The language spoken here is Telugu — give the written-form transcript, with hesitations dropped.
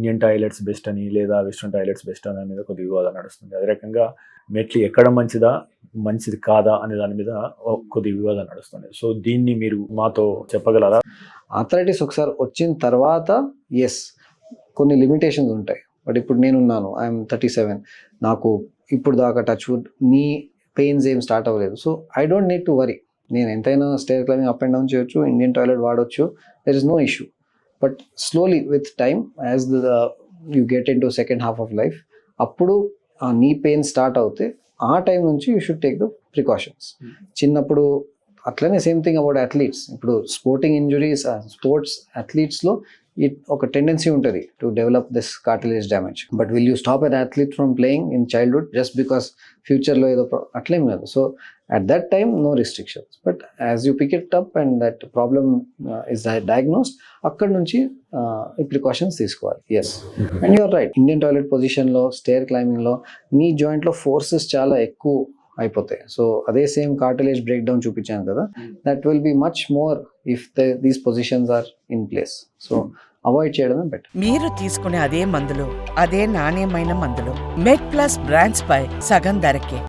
ఇండియన్ టాయిలెట్స్ బెస్ట్ అని లేదా వెస్ట్రన్ టాయిలెట్స్ బెస్ట్ అని మీద కొద్దిగా వివాదం నడుస్తుంది. అదే రకంగా మెట్లు ఎక్కడం మంచిది కాదా అనే దాని మీద కొద్దిగా వివాదం నడుస్తుంది. సో దీన్ని మీరు మాతో చెప్పగలరా? ఆర్థరైటిస్ ఒకసారి వచ్చిన తర్వాత ఎస్ కొన్ని లిమిటేషన్స్ ఉంటాయి. బట్ ఇప్పుడు నేనున్నాను, ఐఎమ్ 37, నాకు ఇప్పుడు దాకా టచ్ వుడ్ నీ పెయిన్స్ ఏం స్టార్ట్ అవ్వలేదు. So I don't need to worry. నేను ఎంతైనా stair climbing up and down చేయొచ్చు, ఇండియన్ టాయిలెట్ వాడవచ్చు, there is no issue. But slowly with time as you get into second half of life, అప్పుడు ఆ నీ పెయిన్ స్టార్ట్ అవుతే ఆ టైం నుంచి you should take the precautions. చిన్నప్పుడు అట్లనే సేమ్ థింగ్ అబౌట్ అథ్లీట్స్. ఇప్పుడు స్పోర్టింగ్ ఇంజురీస్, స్పోర్ట్స్ అథ్లీట్స్లో ఒక టెండెన్సీ ఉంటుంది to develop this cartilage damage. But will you stop N athlete from playing in childhood just because ఫ్యూచర్లో ఏదో అట్లేం లేదు. So at that time no restrictions, but as you pick it up and that problem is diagnosed, అక్కడ నుంచి ఈ ప్రికాషన్స్ తీసుకోవాలి. Yes, and you're right. Indian toilet పొజిషన్లో స్టేర్ క్లైంబింగ్లో నీ జాయింట్లో ఫోర్సెస్ చాలా ఎక్కువ అయిపోతాయి. సో అదే సేమ్ కార్టిలేజ్ బ్రేక్ డౌన్ చూపించాను కదా, that will be much more if these positions are in place. So avoid చేయడమే బెటర్. మీరు తీసుకునే అదే మందులు, అదే నాణ్యమైన మందులు మెడ్ ప్లస్ బ్రాండ్స్ పై సగం ధరకే.